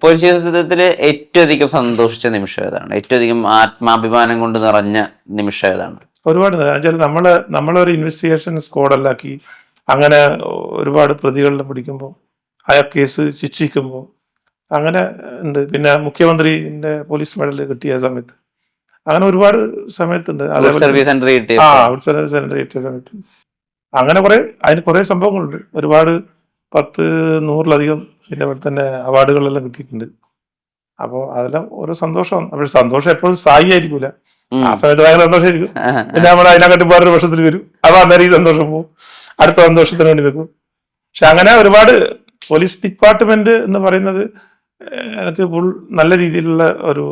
Police ജീവിതത്തിൽ ഏറ്റവും അധികം സന്തോഷിച്ച നിമിഷം ഏതാണ്? ഏറ്റവും അധികം ആത്മാഭിമാനം കൊണ്ട് നിറഞ്ഞ നിമിഷം ഏതാണ്? ഒരുപാട് നമ്മളൊരു ഇൻവെസ്റ്റിഗേഷൻ സ്ക്വാഡല്ലാക്കി അങ്ങനെ ഒരുപാട് പ്രതികളെ പിടിക്കുമ്പോൾ ആ കേസ് ശിക്ഷിക്കുമ്പോൾ അങ്ങനെ ഉണ്ട്. പിന്നെ മുഖ്യമന്ത്രിന്റെ പോലീസ് മെഡൽ കിട്ടിയ സമയത്ത് അങ്ങനെ ഒരുപാട് സമയത്തുണ്ട്. സർവീസ് സെന്റർ കിട്ടിയ സെന്റർ കിട്ടിയ സമയത്ത് അങ്ങനെ അതിന് കുറെ സംഭവങ്ങളുണ്ട്. ഒരുപാട് 100-100-ലധികം ഇതേപോലെ തന്നെ അവാർഡുകളെല്ലാം കിട്ടിയിട്ടുണ്ട്. അപ്പോൾ അതെല്ലാം ഓരോ സന്തോഷം. അപ്പോൾ സന്തോഷം എപ്പോഴും സ്ഥായി ആയിരിക്കൂല. ആ സമയത്ത് ഭയങ്കര സന്തോഷമായിരിക്കും. പിന്നെ നമ്മൾ അതിനെക്കാട്ടി വേറൊരു വർഷത്തിൽ വരും. അപ്പോൾ അന്നേരം ഈ സന്തോഷം പോകും, അടുത്ത സന്തോഷത്തിന് വേണ്ടി നിൽക്കും. പക്ഷെ അങ്ങനെ ഒരുപാട് പോലീസ് ഡിപ്പാർട്ട്മെന്റ് എന്ന് പറയുന്നത് എനിക്ക് നല്ല രീതിയിലുള്ള ഒരു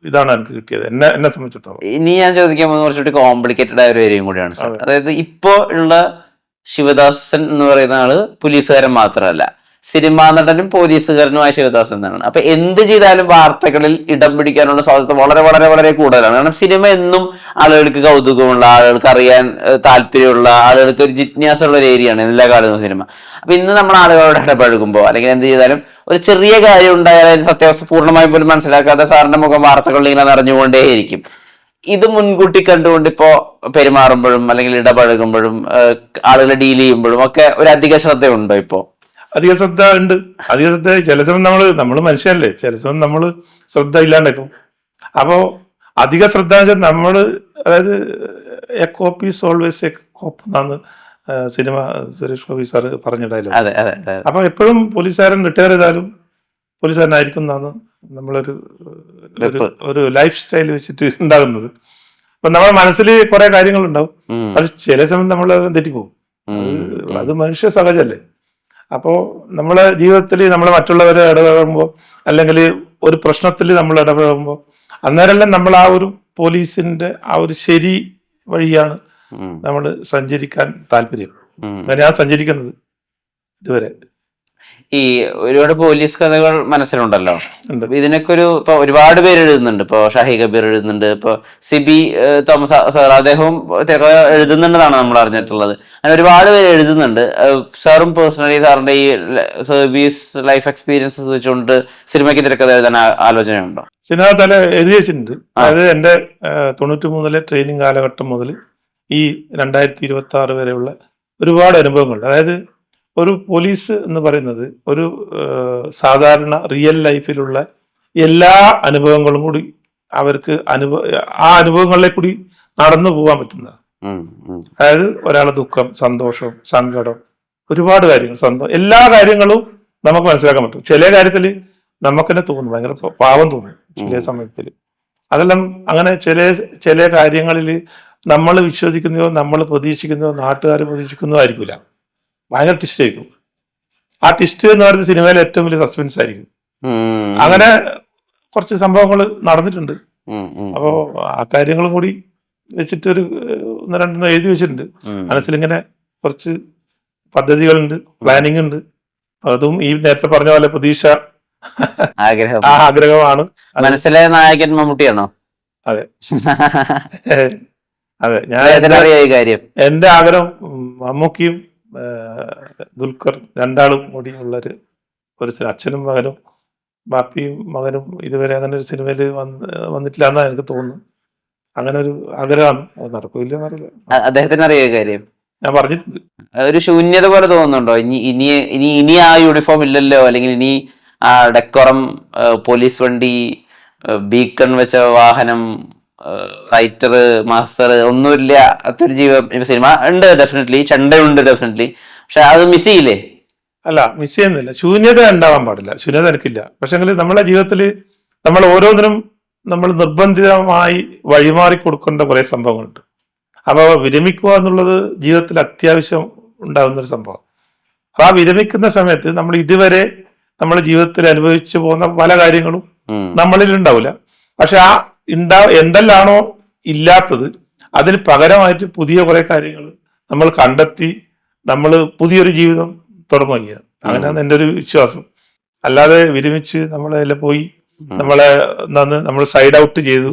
ഇതാണ് എനിക്ക് കിട്ടിയത് എന്നെ സംബന്ധിച്ചിടത്തോളം. ഇനി ഞാൻ ചോദിക്കാൻ പോകുന്ന കുറച്ചുകൂടി കോംപ്ലിക്കേറ്റഡ് ആയ ഒരു ഏരിയയും കൂടിയാണ് സാർ. അതായത് ഇപ്പോ ഉള്ള ശിവദാസൻ എന്ന് പറയുന്ന ആള് പോലീസുകാരൻ മാത്രമല്ല, സിനിമാ നടനും പോലീസുകാരനുമായ ശിവദാസൻ എന്നാണ്. അപ്പൊ എന്ത് ചെയ്താലും വാർത്തകളിൽ ഇടം പിടിക്കാനുള്ള സാധ്യത വളരെ വളരെ വളരെ കൂടുതലാണ്. കാരണം സിനിമ എന്നും ആളുകൾക്ക് കൗതുകമുള്ള, ആളുകൾക്ക് അറിയാൻ താല്പര്യമുള്ള, ആളുകൾക്ക് ഒരു ജിജ്ഞാസയുള്ള ഒരു ഏരിയയാണ് എല്ലാ കാലവും സിനിമ. അപ്പൊ ഇന്ന് നമ്മൾ ആളുകളോട് ഇടപഴകുമ്പോൾ അല്ലെങ്കിൽ എന്ത് ചെയ്താലും ഒരു ചെറിയ കാര്യം ഉണ്ടായാലും സത്യാവസ്ഥ പൂർണ്ണമായും പോലും മനസ്സിലാക്കാതെ സാറിന്റെ മുഖം വാർത്തകളിൽ ഇങ്ങനെ നിറഞ്ഞുകൊണ്ടേയിരിക്കും. ഇത് മുൻകൂട്ടി കണ്ടുകൊണ്ട് ഇപ്പോ പെരുമാറുമ്പോഴും അല്ലെങ്കിൽ ഇടപഴകുമ്പോഴും ആളുകളെ ഡീൽ ചെയ്യുമ്പോഴും ഒക്കെ ഒരു അധിക ശ്രദ്ധയുണ്ടോ? ഇപ്പോ അധിക ശ്രദ്ധ ഉണ്ട്. അധിക ശ്രദ്ധ ചില സമയം നമ്മള് മനുഷ്യനല്ലേ, ചില സമയം നമ്മള് ശ്രദ്ധ ഇല്ലാണ്ടായിപ്പോ. അപ്പോ അധിക ശ്രദ്ധ വെച്ചാൽ നമ്മള്, അതായത് a copy is always a cop എന്നാണ് സിനിമ സുരേഷ് ഗോപി സാർ പറഞ്ഞ ഡയലോഗ്. അപ്പൊ എപ്പോഴും പോലീസുകാരൻ റിട്ടയർ ചെയ്താലും പോലീസുകാരനായിരിക്കും എന്നാണ് നമ്മളൊരു ലൈഫ് സ്റ്റൈൽ വെച്ചിട്ട് ഉണ്ടാകുന്നത്. അപ്പൊ നമ്മുടെ മനസ്സിൽ കുറെ കാര്യങ്ങളുണ്ടാവും, പക്ഷെ ചില സമയം നമ്മൾ തെറ്റിപ്പോകും. അത് മനുഷ്യ സഹജല്ലേ. അപ്പോ നമ്മളെ ജീവിതത്തിൽ നമ്മൾ മറ്റുള്ളവരെ ഇടപെടുമ്പോൾ അല്ലെങ്കിൽ ഒരു പ്രശ്നത്തിൽ നമ്മൾ ഇടപെടുമ്പോൾ അന്നേരമെല്ലാം നമ്മൾ ആ ഒരു പോലീസിന്റെ ആ ഒരു ശരി വഴിയാണ് നമ്മൾ സഞ്ചരിക്കാൻ താല്പര്യം. അങ്ങനെയാണ് സഞ്ചരിക്കുന്നത് ഇതുവരെ. ഈ ഒരുപാട് പോലീസ് കഥകൾ മനസ്സിലുണ്ടല്ലോ, ഇതിനൊക്കെ ഇപ്പൊ ഒരുപാട് പേര് എഴുതുന്നുണ്ട്. ഇപ്പൊ ഷാഹി കബീർ എഴുതുന്നുണ്ട്, ഇപ്പൊ സിബി തോമസ് സാർ അദ്ദേഹവും എഴുതുന്നുണ്ടെന്നാണ് നമ്മൾ അറിഞ്ഞിട്ടുള്ളത്. അങ്ങനെ ഒരുപാട് പേര് എഴുതുന്നുണ്ട്. സാറും പേഴ്സണലി സാറിന്റെ ഈ സർവീസ് ലൈഫ് എക്സ്പീരിയൻസസ് വെച്ചുകൊണ്ട് സിനിമയ്ക്ക് തിരക്കഥ എഴുതാൻ ആലോചനയുണ്ടോ? സിനിമ തല എഴുതി വെച്ചിട്ടുണ്ട്. അതായത് എന്റെ 93 ട്രെയിനിങ് കാലഘട്ടം മുതൽ ഈ 2026 വരെയുള്ള ഒരുപാട് അനുഭവങ്ങളുണ്ട്. അതായത് ഒരു പോലീസ് എന്ന് പറയുന്നത് ഒരു സാധാരണ റിയൽ ലൈഫിലുള്ള എല്ലാ അനുഭവങ്ങളും കൂടി അവർക്ക് ആ അനുഭവങ്ങളിലെ കൂടി നടന്നു പോകാൻ പറ്റുന്നതാണ്. അതായത് ഒരാളെ ദുഃഖം, സന്തോഷം, സങ്കടം, ഒരുപാട് കാര്യങ്ങൾ, എല്ലാ കാര്യങ്ങളും നമുക്ക് മനസ്സിലാക്കാൻ പറ്റും. ചില കാര്യത്തിൽ നമുക്ക് തന്നെ തോന്നും, ഭയങ്കര പാവം തോന്നും ചില സമയത്തിൽ. അതെല്ലാം അങ്ങനെ ചില കാര്യങ്ങളിൽ നമ്മൾ വിശ്വസിക്കുന്നതോ നമ്മൾ പ്രതീക്ഷിക്കുന്നതോ നാട്ടുകാർ പ്രതീക്ഷിക്കുന്നതോ ആയിരിക്കില്ല. ഭയങ്കര ട്വിസ്റ്റ് ആയിരിക്കും. ആ ട്വിസ്റ്റ് എന്ന് പറയുന്നത് സിനിമയിലെ ഏറ്റവും വലിയ സസ്പെൻസ് ആയിരിക്കും. അങ്ങനെ കുറച്ച് സംഭവങ്ങൾ നടന്നിട്ടുണ്ട്. അപ്പോ ആ കാര്യങ്ങളും കൂടി വെച്ചിട്ട് ഒരു 1-2 എഴുതി വെച്ചിട്ടുണ്ട്. മനസ്സിലിങ്ങനെ കുറച്ച് പദ്ധതികളുണ്ട്, പ്ലാനിങ് ഉണ്ട്. അതും ഈ നേരത്തെ പറഞ്ഞ പോലെ പ്രതീക്ഷ ആഗ്രഹമാണ്. മനസ്സിലെ നായകൻ മമ്മൂട്ടിയാണോ? അതെ അതെ. എന്റെ ആഗ്രഹം മമ്മൂക്കിയും ദുൽഖർ രണ്ടാളും കൂടി ഉള്ളൊരു അച്ഛനും മകനും, ബാപ്പിയും മകനും ഇതുവരെ അങ്ങനെ ഒരു സിനിമയിൽ വന്നിട്ടില്ല എന്നാണ് എനിക്ക് തോന്നുന്നു. അങ്ങനെ ഒരു ആഗ്രഹമാണ്. അത് നടക്കില്ല എന്നറിയില്ല. അദ്ദേഹത്തിന് അറിയാം കാര്യം? ഞാൻ പറഞ്ഞിട്ടുണ്ട്. ഒരു ശൂന്യത പോലെ തോന്നുന്നുണ്ടോ? ഇനി ആ യൂണിഫോം ഇല്ലല്ലോ, അല്ലെങ്കിൽ ഇനി ആ ഡെക്കോറം, പോലീസ് വണ്ടി, ബീക്കൺ വെച്ച വാഹനം, റൈറ്റർ, മാസ്റ്റർ ഒന്നുമില്ല. അത്ര സിനിമ ഉണ്ട് ഡെഫിനറ്റ്ലി, ചണ്ടയുണ്ട് ഡെഫിനറ്റ്ലി, പക്ഷെ അത് മിസ് ചെയ്യില്ലേ? അല്ല, മിസ് ചെയ്യുന്നില്ല. ശൂന്യത ഉണ്ടാവാൻ പാടില്ല, ശൂന്യത എനിക്കില്ല. പക്ഷെങ്കിൽ നമ്മുടെ ജീവിതത്തിൽ നമ്മൾ ഓരോന്നിനും നമ്മൾ നിർബന്ധിതമായി വഴിമാറി കൊടുക്കേണ്ട കുറെ സംഭവങ്ങളുണ്ട്. അപ്പോൾ വിരമിക്കുക എന്നുള്ളത് ജീവിതത്തിൽ അത്യാവശ്യം ഉണ്ടാകുന്ന ഒരു സംഭവം. അപ്പൊ ആ വിരമിക്കുന്ന സമയത്ത് നമ്മൾ ഇതുവരെ നമ്മുടെ ജീവിതത്തിൽ അനുഭവിച്ചു പോകുന്ന പല കാര്യങ്ങളും നമ്മളിൽ ഉണ്ടാവില്ല. പക്ഷെ ആ എന്തെല്ലാണോ ഇല്ലാത്തത് അതിന് പകരമായിട്ട് പുതിയ കുറെ കാര്യങ്ങൾ നമ്മൾ കണ്ടെത്തി നമ്മൾ പുതിയൊരു ജീവിതം തുടങ്ങുകയാണ്. അങ്ങനെയാണ് എൻ്റെ ഒരു വിശ്വാസം. അല്ലാതെ വിരമിച്ച് നമ്മളെല്ലാം പോയി നമ്മൾ സൈഡ് ഔട്ട് ചെയ്തു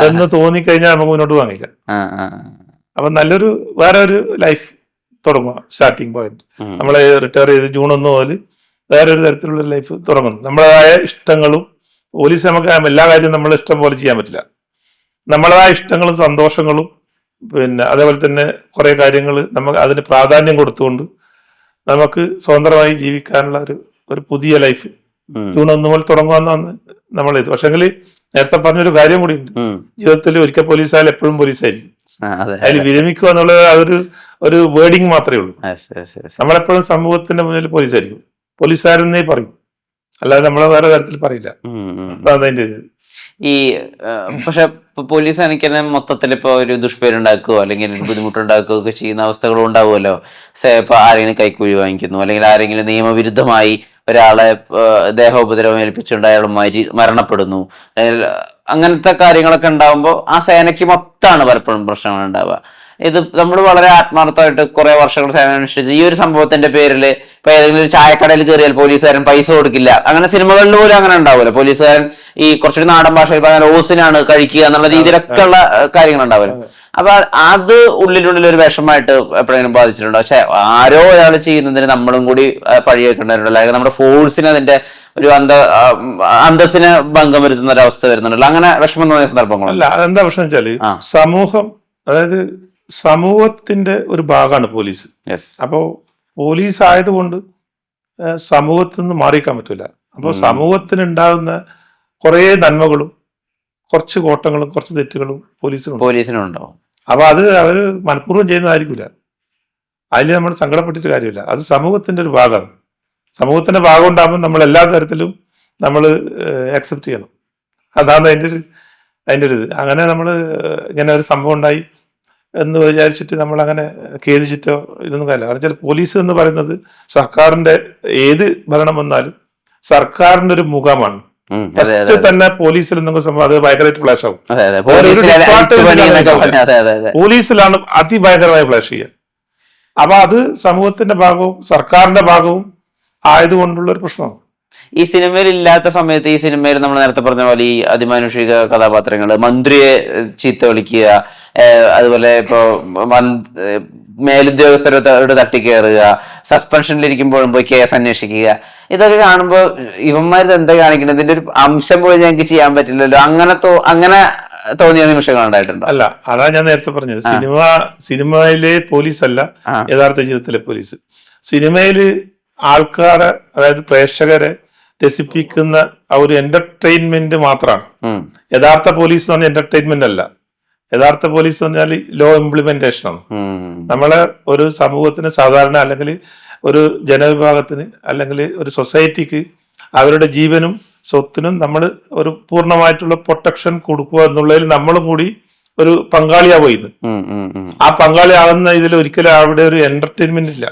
എന്ന് തോന്നിക്കഴിഞ്ഞാൽ നമുക്ക് മുന്നോട്ട് പോകാനില്ല. അപ്പൊ വേറെ ഒരു ലൈഫ് തുടങ്ങുക, സ്റ്റാർട്ടിങ് പോയിന്റ്. നമ്മളെ റിട്ടയർ ചെയ്ത് June 1 മുതൽ വേറൊരു തരത്തിലുള്ള ലൈഫ് തുടങ്ങുന്നു. നമ്മളതായ ഇഷ്ടങ്ങളും പോലീസ് നമുക്ക് എല്ലാ കാര്യവും നമ്മൾ ഇഷ്ടം പോലെ ചെയ്യാൻ പറ്റില്ല. നമ്മളതായ ഇഷ്ടങ്ങളും സന്തോഷങ്ങളും പിന്നെ അതേപോലെ തന്നെ കുറെ കാര്യങ്ങൾ നമുക്ക് അതിന് പ്രാധാന്യം കൊടുത്തുകൊണ്ട് നമുക്ക് സ്വതന്ത്രമായി ജീവിക്കാനുള്ള ഒരു പുതിയ ലൈഫ് ജൂൺ 1 മുതൽ തുടങ്ങുമെന്നാണ് നമ്മൾ ഇത്. പക്ഷെങ്കിൽ നേരത്തെ പറഞ്ഞൊരു കാര്യം കൂടി ഉണ്ട്, ജീവിതത്തിൽ ഒരിക്കൽ പോലീസായാലും എപ്പോഴും പോലീസായിരിക്കും. അതിൽ വിരമിക്കുക എന്നുള്ളത് ഒരു വേർഡിങ് മാത്രമേ ഉള്ളൂ. നമ്മളെപ്പോഴും സമൂഹത്തിന്റെ മുന്നിൽ പോലീസായിരിക്കും, പോലീസുകാരെന്നേ പറയും, അല്ലാതെ നമ്മളെ വേറെ തരത്തിൽ പറയില്ല. അതാണ് അതിന്റെ ഇത്. ഈ പക്ഷെ പോലീസ് എനിക്ക് തന്നെ മൊത്തത്തിൽ ഇപ്പൊ ഒരു ദുഷ്പേരുണ്ടാക്കുകയോ അല്ലെങ്കിൽ ഒരു ബുദ്ധിമുട്ടുണ്ടാക്കുകയോ ഒക്കെ ചെയ്യുന്ന അവസ്ഥകളും ഉണ്ടാവുമല്ലോ. ഇപ്പൊ ആരെങ്കിലും കൈക്കൂലി വാങ്ങിക്കുന്നു, അല്ലെങ്കിൽ ആരെങ്കിലും നിയമവിരുദ്ധമായി ഒരാളെ ദേഹോപദ്രവം ഏൽപ്പിച്ചുകൊണ്ട് അയാൾ മരണപ്പെടുന്നു, അങ്ങനത്തെ കാര്യങ്ങളൊക്കെ ഉണ്ടാവുമ്പോൾ ആ സേനയ്ക്ക് മൊത്തമാണ് പലപ്പോഴും പ്രശ്നങ്ങൾ ഉണ്ടാവുക. ഇത് നമ്മൾ വളരെ ആത്മാർത്ഥമായിട്ട് കുറെ വർഷങ്ങൾ സേവനം അനുഷ്ഠിച്ച് ഈ ഒരു സംഭവത്തിന്റെ പേരിൽ ഇപ്പൊ ഏതെങ്കിലും ഒരു ചായക്കടയിൽ കയറിയാൽ പോലീസുകാരൻ പൈസ കൊടുക്കില്ല, അങ്ങനെ സിനിമകളിൽ പോലും അങ്ങനെ ഉണ്ടാവില്ല. പോലീസുകാരൻ ഈ കുറച്ചൊരു നാടൻ ഭാഷയിൽ പറഞ്ഞാൽ ഓസിനാണ് കഴിക്കുക എന്നുള്ള രീതിയിലൊക്കെ ഉള്ള കാര്യങ്ങൾ ഉണ്ടാവില്ല. അപ്പൊ അത് ഉള്ളിലുള്ളിൽ ഒരു വിഷമായിട്ട് എപ്പോഴെങ്കിലും ബാധിച്ചിട്ടുണ്ടോ? പക്ഷെ ആരോ ഒരാൾ ചെയ്യുന്നതിന് നമ്മളും കൂടി പഴി വെക്കേണ്ടതുണ്ടല്ലോ, അല്ലെങ്കിൽ നമ്മുടെ ഫോഴ്സിന് അതിന്റെ ഒരു അന്തസ്സിന് ഭംഗം വരുത്തുന്ന ഒരു അവസ്ഥ വരുന്നുണ്ടല്ലോ, അങ്ങനെ വിഷമം തോന്നിയ സന്ദർഭങ്ങളല്ല. അതെന്താ പ്രശ്നം വെച്ചാല് സമൂഹം, അതായത് സമൂഹത്തിന്റെ ഒരു ഭാഗമാണ് പോലീസ്. അപ്പോ പോലീസ് ആയതുകൊണ്ട് സമൂഹത്തിൽ നിന്ന് മാറിക്കാൻ പറ്റൂല. അപ്പോൾ സമൂഹത്തിന് ഉണ്ടാകുന്ന കുറെ നന്മകളും കുറച്ച് കോട്ടങ്ങളും കുറച്ച് തെറ്റുകളും പോലീസിനുണ്ടാവും. അപ്പൊ അത് അവര് മനഃപൂർവ്വം ചെയ്യുന്നതായിരിക്കില്ല, അതിൽ നമ്മൾ സങ്കടപ്പെട്ടിട്ട് കാര്യമില്ല. അത് സമൂഹത്തിന്റെ ഒരു ഭാഗമാണ്. സമൂഹത്തിന്റെ ഭാഗം ഉണ്ടാകുമ്പോൾ നമ്മൾ എല്ലാ തരത്തിലും നമ്മൾ അക്സെപ്റ്റ് ചെയ്യണം. അതാണ് അതിൻ്റെ ഒരു ഇത്. അങ്ങനെ നമ്മൾ ഇങ്ങനെ ഒരു സംഭവം ഉണ്ടായി എന്ന് വിചാരിച്ചിട്ട് നമ്മൾ അങ്ങനെ ഖേദിച്ചിട്ടോ ഇതൊന്നും കാര്യമില്ല. കാരണം വെച്ചാൽ പോലീസ് എന്ന് പറയുന്നത് സർക്കാരിന്റെ ഏത് ഭരണം വന്നാലും സർക്കാരിന്റെ ഒരു മുഖമാണ്. ഫസ്റ്റ് തന്നെ പോലീസിൽ എന്തെങ്കിലും സംഭവം അത് ഭയങ്കരമായിട്ട് ഫ്ലാഷ് ആവും. പോലീസിലാണ് അതിഭയങ്കരമായി ഫ്ലാഷ് ചെയ്യുക. അപ്പൊ അത് സമൂഹത്തിന്റെ ഭാഗവും സർക്കാരിന്റെ ഭാഗവും ആയതുകൊണ്ടുള്ള ഒരു പ്രശ്നമാണ്. ഈ സിനിമയിൽ ഇല്ലാത്ത സമയത്ത് ഈ സിനിമയിൽ നമ്മൾ നേരത്തെ പറഞ്ഞ പോലെ ഈ അതിമാനുഷിക കഥാപാത്രങ്ങൾ, മന്ത്രിയെ ചീത്ത വിളിക്കുക, അതുപോലെ ഇപ്പോ മേലുദ്യോഗസ്ഥരോട് തട്ടിക്കയറുക, സസ്പെൻഷനിലിരിക്കുമ്പോഴും പോയി കേസ് അന്വേഷിക്കുക, ഇതൊക്കെ കാണുമ്പോൾ ഇവന്മാർ എന്താ കാണിക്കുന്നത്, ഇതിന്റെ ഒരു അംശം പോയി ഞങ്ങൾക്ക് ചെയ്യാൻ പറ്റില്ലല്ലോ, അങ്ങനെ തോന്നിയ നിമിഷങ്ങൾ ഉണ്ടായിട്ടുണ്ടോ? അല്ല, അതാ ഞാൻ നേരത്തെ പറഞ്ഞത്. സിനിമയിലെ പോലീസ് അല്ല യഥാർത്ഥ ജീവിതത്തിലെ പോലീസ്. സിനിമയില് ആൾക്കാരെ, അതായത് പ്രേക്ഷകരെ രസിപ്പിക്കുന്ന ആ ഒരു എന്റർടൈൻമെന്റ് മാത്രമാണ്. യഥാർത്ഥ പോലീസ് എന്ന് പറഞ്ഞാൽ എന്റർടൈൻമെന്റ് അല്ല. യഥാർത്ഥ പോലീസ് എന്ന് പറഞ്ഞാൽ ലോ ഇംപ്ലിമെന്റേഷൻ ആണ്. നമ്മളെ ഒരു സമൂഹത്തിന് സാധാരണ, അല്ലെങ്കിൽ ഒരു ജനവിഭാഗത്തിന്, അല്ലെങ്കിൽ ഒരു സൊസൈറ്റിക്ക് അവരുടെ ജീവനും സ്വത്തിനും നമ്മൾ ഒരു പൂർണ്ണമായിട്ടുള്ള പ്രൊട്ടക്ഷൻ കൊടുക്കുക എന്നുള്ളതിൽ നമ്മളും കൂടി ഒരു പങ്കാളിയാവുന്നത്. ആ പങ്കാളിയാവുന്ന ഇതിൽ ഒരിക്കലും അവിടെ ഒരു എന്റർടൈൻമെന്റ് ഇല്ല.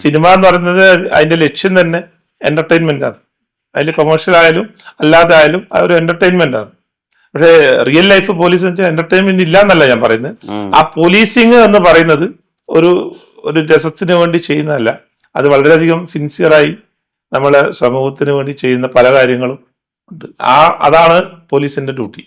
സിനിമ എന്ന് പറയുന്നത് അതിന്റെ ലക്ഷ്യം തന്നെ എന്റർടൈൻമെന്റ് ആണ്. അതിൽ കൊമേഴ്ഷ്യൽ ആയാലും അല്ലാതെ ആയാലും ആ ഒരു എന്റർടൈൻമെന്റ് ആണ്. പക്ഷേ റിയൽ ലൈഫ് പോലീസ് എന്ന് വെച്ചാൽ എന്റർടൈൻമെന്റ് ഇല്ല എന്നല്ല ഞാൻ പറയുന്നത്. ആ പോലീസിങ് എന്ന് പറയുന്നത് ഒരു രസത്തിന് വേണ്ടി ചെയ്യുന്നതല്ല. അത് വളരെയധികം സിൻസിയറായി നമ്മളെ സമൂഹത്തിന് വേണ്ടി ചെയ്യുന്ന പല കാര്യങ്ങളും ഉണ്ട്. അതാണ് പോലീസിന്റെ ഡ്യൂട്ടി.